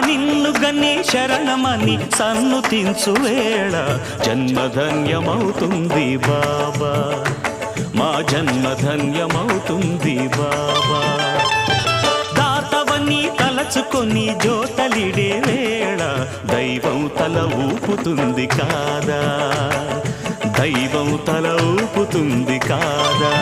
నిన్ను గన్ని శరణమని సన్నుతించు వేళ జన్మధన్యమవుతుంది బాబా, మా జన్మధన్యమవుతుంది బాబా. దాతవని తలచుకొని జోతలిడే వేళ దైవం తల ఊపుతుంది కాదా, దైవం తల ఊపుతుంది కాదా.